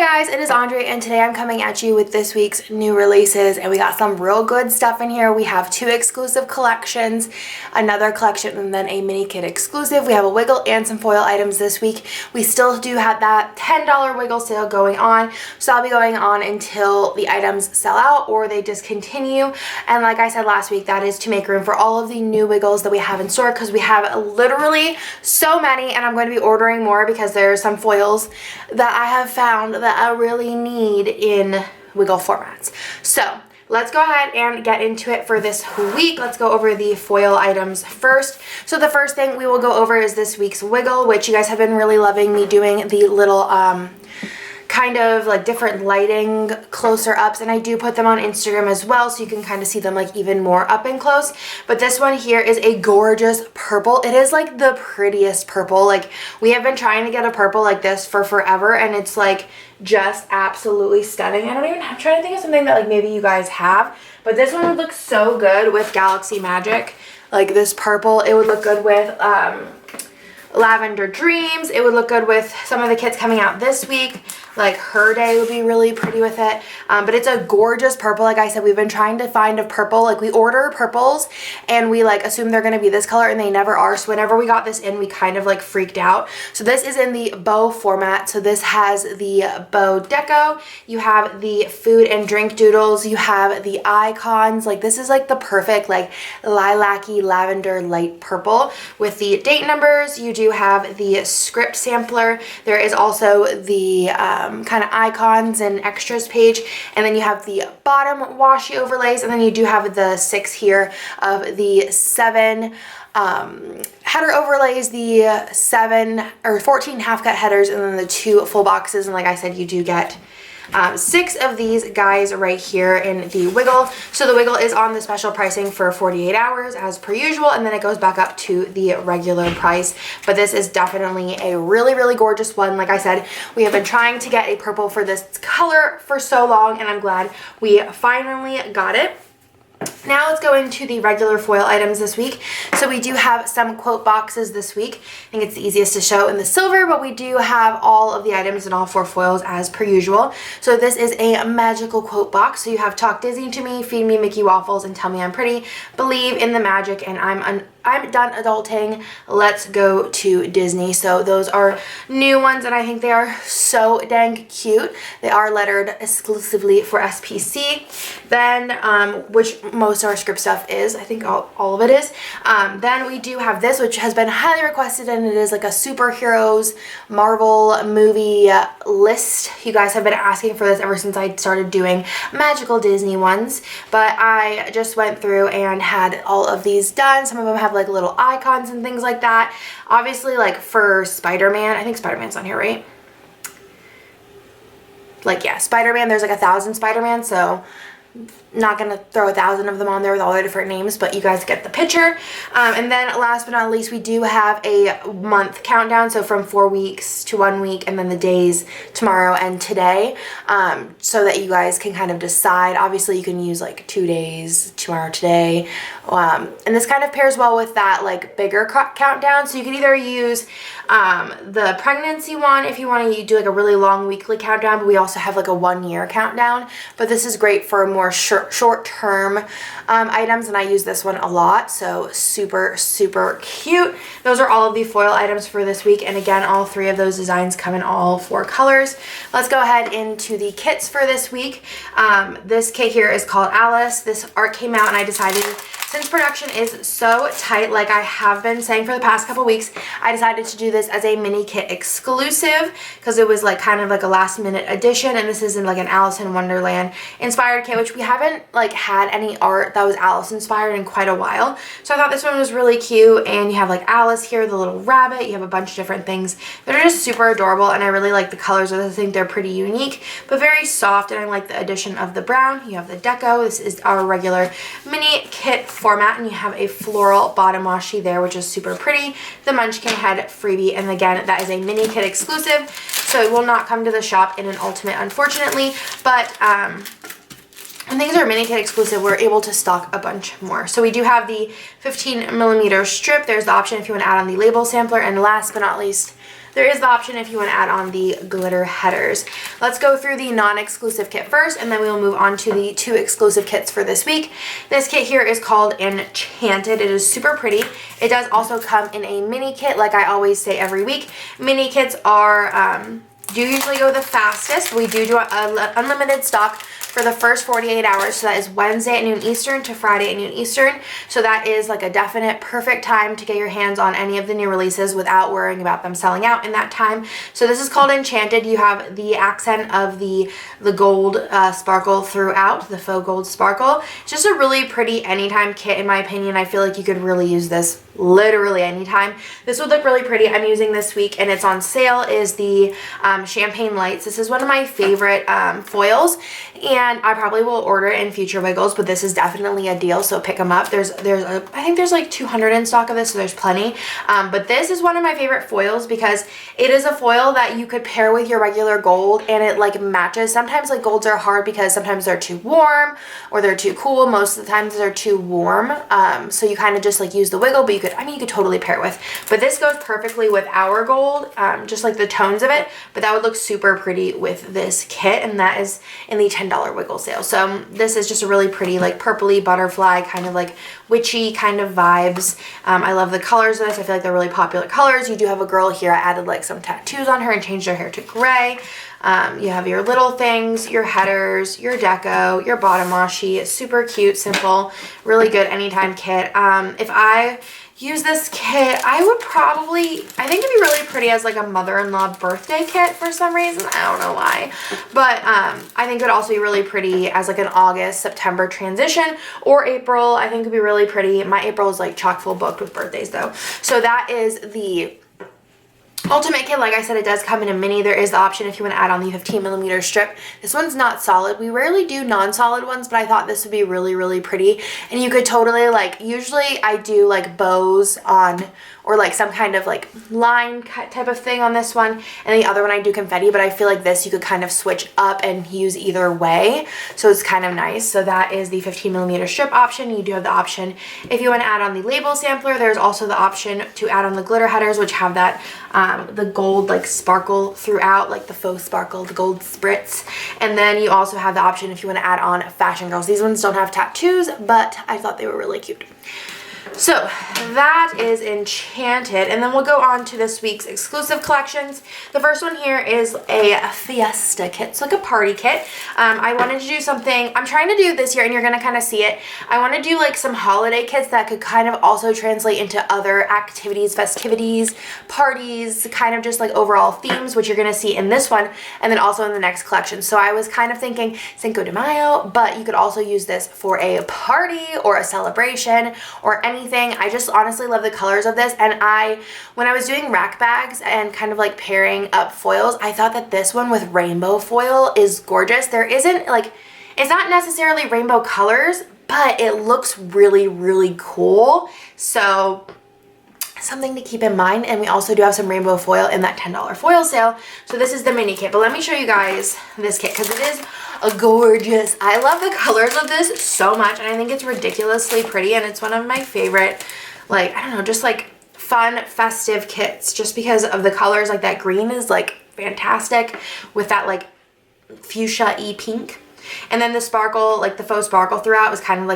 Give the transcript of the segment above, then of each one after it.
guys, it is Andre and today I'm coming at you with this week's new releases and we got some real good stuff in here. We have 2 exclusive collections, another collection, and then a mini kit exclusive. We have a wiggle and some foil items this week. We still do have that $10 wiggle sale going on, so I'll be going on until the items sell out or they discontinue. And like I said last week, that is to make room for all of the new wiggles that we have in store because we have literally so many, and I'm going to be ordering more because there are some foils that I have found that I really need in wiggle formats. So let's go ahead and get into it for this week. Let's go over the foil items first. So the first thing we will go over is this week's wiggle, which you guys have been really loving me doing the little kind of like different lighting closer ups, and I do put them on Instagram as well so you can kind of see them like even more up and close. But this one here is a gorgeous purple. It is like the prettiest purple. Like we have been trying to get a purple like this for forever, and it's like just absolutely stunning. I'm trying to think of something that like maybe you guys have, but this one would look so good with Galaxy Magic. Like this purple, it would look good with Lavender Dreams. It would look good with some of the kits coming out this week. Like Her Day would be really pretty with it. But it's a gorgeous purple. Like I said, we've been trying to find a purple. Like we order purples and we like assume they're going to be this color and they never are. So whenever we got this in, we kind of like freaked out. So this is in the bow format. So this has the bow deco. You have the food and drink doodles. You have the icons. Like this is like the perfect like lilac-y lavender light purple with the date numbers. You do have the script sampler. There is also the kind of icons and extras page, and then you have the bottom washi overlays, and then you do have the 6 here of the 7 header overlays, the 7 or 14 half cut headers, and then the 2 full boxes. And like I said, you do get 6 of these guys right here in the wiggle. So the wiggle is on the special pricing for 48 hours as per usual, and then it goes back up to the regular price. But this is definitely a really, really gorgeous one. Like I said, we have been trying to get a purple for this color for so long, and I'm glad we finally got it. Now let's go into the regular foil items this week. So we do have some quote boxes this week. I think it's the easiest to show in the silver, but we do have all of the items in all 4 foils as per usual. So this is a magical quote box. So you have Talk Disney to Me, Feed Me Mickey Waffles, and Tell Me I'm Pretty, Believe in the Magic, and I'm done adulting, let's go to Disney. So those are new ones, and I think they are so dang cute. They are lettered exclusively for SPC. Then, which most of our script stuff is, I think all of it is. Then we do have this, which has been highly requested, and it is like a superheroes Marvel movie list. You guys have been asking for this ever since I started doing magical Disney ones, but I just went through and had all of these done. Some of them have like little icons and things like that. Obviously, like for Spider-Man, I think Spider-Man's on here, right? Like, yeah, Spider-Man, there's like 1,000 Spider-Man, so not gonna throw 1,000 of them on there with all their different names, but you guys get the picture. And then last but not least, we do have a month countdown, so from 4 weeks to 1 week, and then the days tomorrow and today, so that you guys can kind of decide. Obviously you can use like 2 days, tomorrow, today, and this kind of pairs well with that like bigger countdown. So you can either use the pregnancy one if you want to do like a really long weekly countdown, but we also have like a 1-year countdown. But this is great for more short-term items, and I use this one a lot. So super cute. Those are all of the foil items for this week, and again, all 3 of those designs come in all 4 colors. Let's go ahead into the kits for this week. This kit here is called Alice. This art came out, and I decided, since production is so tight, like I have been saying for the past couple weeks, I decided to do this as a mini kit exclusive because it was like kind of like a last minute addition, and this is in like an Alice in Wonderland inspired kit, which we haven't like had any art that was Alice inspired in quite a while. So I thought this one was really cute, and you have like Alice here, the little rabbit, you have a bunch of different things that are just super adorable, and I really like the colors of this. I think they're pretty unique, but very soft, and I like the addition of the brown. You have the deco. This is our regular mini kit format, and you have a floral bottom washi there, which is super pretty. The Munchkin head freebie, and again, that is a mini kit exclusive, so it will not come to the shop in an ultimate, unfortunately, but when things are mini kit exclusive, we're able to stock a bunch more. So we do have the 15mm strip. There's the option if you want to add on the label sampler, and last but not least, there is the option if you want to add on the glitter headers. Let's go through the non-exclusive kit first, and then we will move on to the 2 exclusive kits for this week. This kit here is called Enchanted. It is super pretty. It does also come in a mini kit, like I always say every week. Mini kits are do usually go the fastest. We do unlimited stock for the first 48 hours. So that is Wednesday at noon Eastern to Friday at noon Eastern. So that is like a definite perfect time to get your hands on any of the new releases without worrying about them selling out in that time. So this is called Enchanted. You have the accent of the gold sparkle throughout, the faux gold sparkle. It's just a really pretty anytime kit in my opinion. I feel like you could really use this literally anytime. This would look really pretty. I'm using this week and it's on sale is the Champagne Lights. This is one of my favorite foils, and I probably will order it in future wiggles, but this is definitely a deal, so pick them up. I think there's like 200 in stock of this, so there's plenty. But this is one of my favorite foils because it is a foil that you could pair with your regular gold and it like matches. Sometimes like golds are hard because sometimes they're too warm or they're too cool. Most of the times they're too warm. So you kind of just like use the wiggle, but you could totally pair it with. But this goes perfectly with our gold, just like the tones of it, but that would look super pretty with this kit, and that is in the $10 wiggle sale. So this is just a really pretty like purpley butterfly kind of like witchy kind of vibes. I love the colors of this. I feel like they're really popular colors. You do have a girl here. I added like some tattoos on her and changed her hair to gray. You have your little things, your headers, your deco, your bottom washi. It's super cute, simple, really good anytime kit. If I use this kit, I think it'd be really pretty as like a mother-in-law birthday kit for some reason. I don't know why. But I think it would also be really pretty as like an August, September transition, or April. I think it'd be really pretty. My April is like chock full booked with birthdays though. So that is the Ultimate kit. Like I said, it does come in a mini. There is the option if you want to add on the 15mm strip. This one's not solid. We rarely do non-solid ones, but I thought this would be really, really pretty. And you could totally like, usually I do like bows on, or like some kind of like line cut type of thing on this one. And the other one I do confetti, but I feel like this you could kind of switch up and use either way. So it's kind of nice. So that is the 15mm strip option. You do have the option if you want to add on the label sampler. There's also the option to add on the glitter headers, which have that the gold like sparkle throughout, like the faux sparkle, the gold spritz. And then you also have the option if you want to add on Fashion Girls. These ones don't have tattoos, but I thought they were really cute. So that is Enchanted, and then we'll go on to this week's exclusive collections. The first one here is a fiesta kit, so like a party kit. I wanted to do something, I'm trying to do this year, and you're gonna kind of see it. I want to do like some holiday kits that could kind of also translate into other activities, festivities, parties, kind of just like overall themes, which you're gonna see in this one, and then also in the next collection. So I was kind of thinking Cinco de Mayo, but you could also use this for a party or a celebration or anything. I just honestly love the colors of this, and when I was doing rack bags and kind of like pairing up foils, I thought that this one with rainbow foil is gorgeous. There isn't like, it's not necessarily rainbow colors, but it looks really, really cool. So something to keep in mind. And we also do have some rainbow foil in that $10 foil sale. So this is the mini kit, but let me show you guys this kit because it is gorgeous. I love the colors of this so much, and I think it's ridiculously pretty, and it's one of my favorite, like, I don't know, just like fun festive kits just because of the colors. Like that green is like fantastic with that like fuchsia-y pink. And then the sparkle, like the faux sparkle throughout is kind of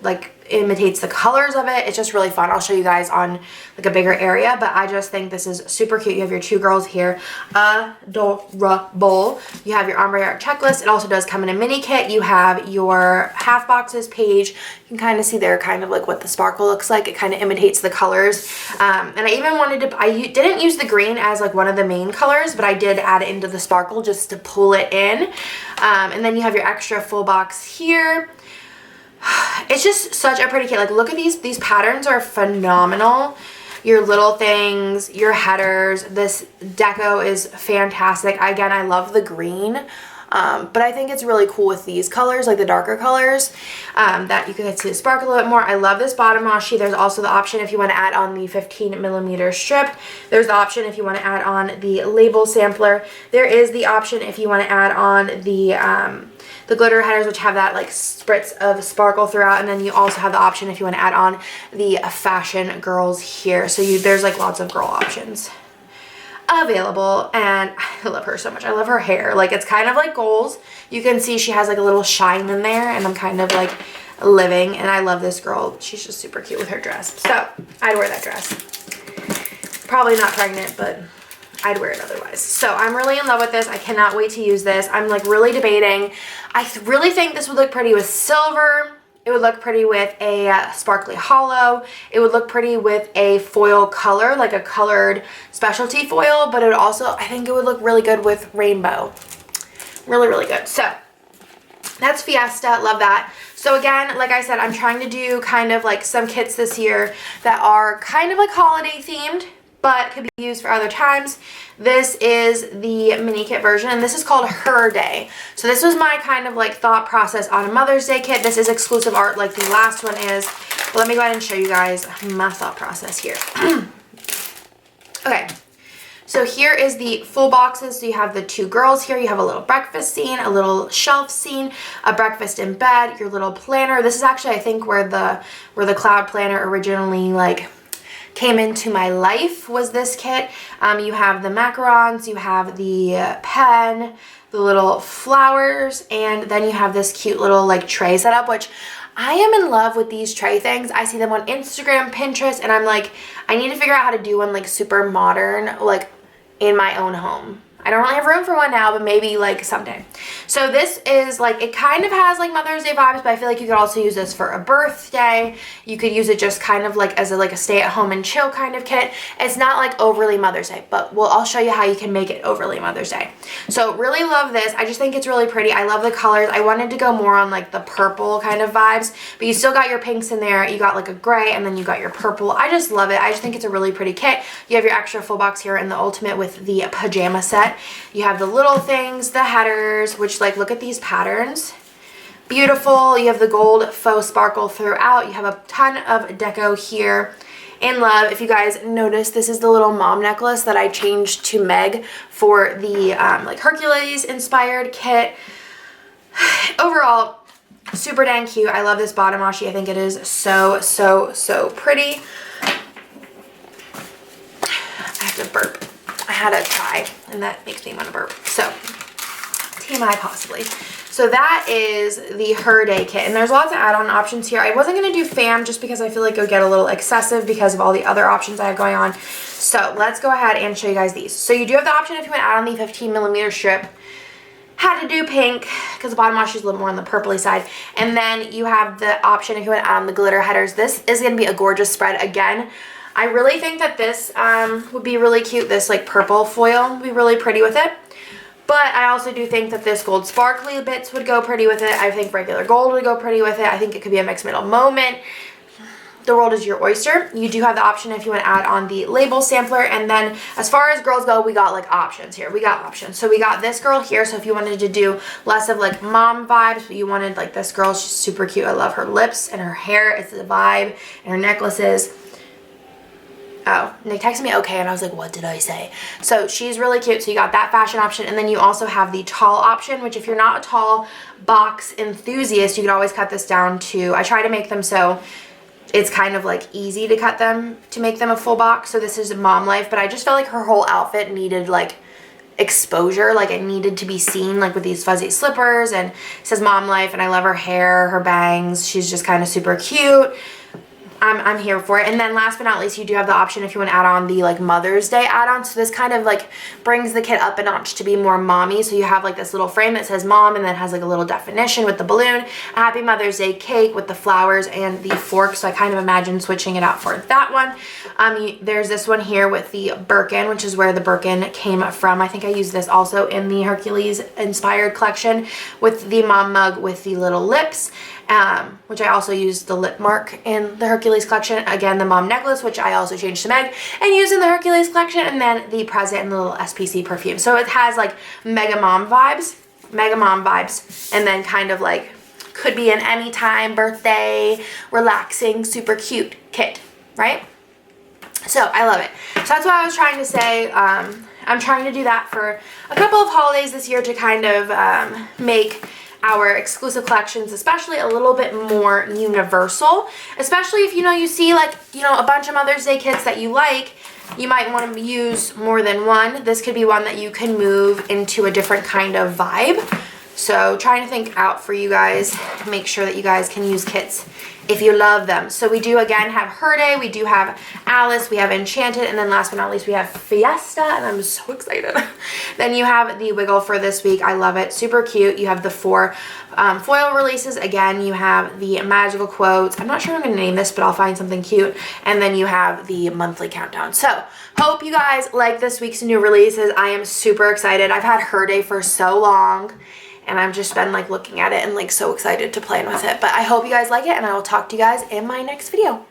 like imitates the colors of it. It's just really fun. I'll show you guys on like a bigger area, but I just think this is super cute. You have your 2 girls here, adorable. You have your ombre art checklist. It also does come in a mini kit. You have your half boxes page. You can kind of see there kind of like what the sparkle looks like. It kind of imitates the colors. And I even wanted to, I didn't use the green as like one of the main colors, but I did add it into the sparkle just to pull it in. And then you have your extra full box here. It's just such a pretty kit. Like, look at these patterns are phenomenal. Your little things, your headers, this deco is fantastic. Again, I love the green, but I think it's really cool with these colors, like the darker colors, that you can see the sparkle a little bit more. I love this bottom washi. There's also the option if you want to add on the 15mm strip. There's the option if you want to add on the label sampler. There is the option if you want to add on the glitter headers, which have that like spritz of sparkle throughout, and then you also have the option if you want to add on the Fashion Girls here. So there's like lots of girl options. available, and I love her so much. I love her hair. Like, it's kind of like goals. You can see she has like a little shine in there, and I'm kind of like living, and I love this girl. She's just super cute with her dress. So I'd wear that dress. Probably not pregnant, but I'd wear it otherwise. So I'm really in love with this. I cannot wait to use this. I'm like really debating. I really think this would look pretty with silver. It would look pretty with a sparkly hollow. It would look pretty with a foil color, like a colored specialty foil, but it would also, I think it would look really good with rainbow. Really, really good. So that's Fiesta. Love that. So again, like I said, I'm trying to do kind of like some kits this year that are kind of like holiday themed, but could be used for other times. This is the mini kit version, and this is called Her Day. So this was my kind of like thought process on a Mother's Day kit. This is exclusive art like the last one is, but let me go ahead and show you guys my thought process here. Okay, so here is the full boxes. So you have the two girls here. You have a little breakfast scene, a little shelf scene, a breakfast in bed, your little planner. This is actually, I think, where the cloud planner originally like came into my life, was this kit. You have the macarons, you have the pen, the little flowers, and then you have this cute little like tray setup, which I am in love with these tray things. I see them on Instagram, Pinterest, and I'm like, I need to figure out how to do one like super modern, like in my own home. I don't really have room for one now, but maybe like someday. So this is like, it kind of has like Mother's Day vibes, but I feel like you could also use this for a birthday. You could use it just kind of like as a stay at home and chill kind of kit. It's not like overly Mother's Day, but I'll show you how you can make it overly Mother's Day. So really love this. I just think it's really pretty. I love the colors. I wanted to go more on like the purple kind of vibes, but you still got your pinks in there. You got like a gray, and then you got your purple. I just love it. I just think it's a really pretty kit. You have your extra full box here in the ultimate with the pajama set. You have the little things, the headers, which like, look at these patterns. Beautiful. You have the gold faux sparkle throughout. You have a ton of deco here. In love. If you guys notice, this is the little mom necklace that I changed to Meg for the like Hercules inspired kit. Overall, super dang cute. I love this bottom washi. I think it is so, so, so pretty. I have to burp. I had a tie, and that makes me want to burp. So, TMI possibly. So that is the Her Day kit, and there's lots of add-on options here. I wasn't going to do fam just because I feel like it would get a little excessive because of all the other options I have going on. So let's go ahead and show you guys these. So you do have the option if you want to add on the 15mm strip. Had to do pink because the bottom washi is a little more on the purpley side. And then you have the option if you want to add on the glitter headers. This is going to be a gorgeous spread again. I really think that this would be really cute. This like purple foil would be really pretty with it. But I also do think that this gold sparkly bits would go pretty with it. I think regular gold would go pretty with it. I think it could be a mixed middle moment. The world is your oyster. You do have the option if you want to add on the label sampler. And then as far as girls go, we got like options here. We got options. So we got this girl here. So if you wanted to do less of like mom vibes, but you wanted like this girl, she's super cute. I love her lips and her hair. It's the vibe, and her necklaces. Oh, Nick texted me okay, and I was like, what did I say? So she's really cute. So you got that fashion option, and then you also have the tall option, which if you're not a tall box enthusiast, you can always cut this down to, I try to make them so it's kind of like easy to cut them to make them a full box. So this is Mom Life, but I just felt like her whole outfit needed like exposure, like it needed to be seen, like with these fuzzy slippers, and it says Mom Life, and I love her hair, her bangs. She's just kind of super cute. I'm here for it. And then last but not least, you do have the option if you want to add on the like Mother's Day add-on. So this kind of like brings the kit up a notch to be more mommy. So you have like this little frame that says mom, and then has like a little definition with the balloon, a Happy Mother's Day cake with the flowers and the fork. So I kind of imagine switching it out for that one. There's this one here with the Birkin, which is where the Birkin came from. I think I used this also in the Hercules inspired collection with the mom mug with the little lips. Which I also used the lip mark in the Hercules collection. Again, the mom necklace, which I also changed to Meg and used in the Hercules collection, and then the present and the little SPC perfume. So it has like mega mom vibes, and then kind of like could be an anytime birthday, relaxing, super cute kit, right? So I love it. So that's what I was trying to say. I'm trying to do that for a couple of holidays this year to kind of make our exclusive collections especially a little bit more universal, especially if you see like a bunch of Mother's Day kits that you like you might want to use more than one. This could be one that you can move into a different kind of vibe. So trying to think out for you guys, make sure that you guys can use kits if you love them. So we do again have Her Day, we do have Alice, we have Enchanted, and then last but not least we have Fiesta, and I'm so excited. Then you have the Wiggle for this week. I love it, super cute. You have the 4 foil releases. Again, you have the magical quotes. I'm not sure I'm gonna name this, but I'll find something cute. And then you have the monthly countdown. So hope you guys like this week's new releases. I am super excited. I've had Her Day for so long, and I've just been like looking at it and like so excited to play with it. But I hope you guys like it, and I will talk to you guys in my next video.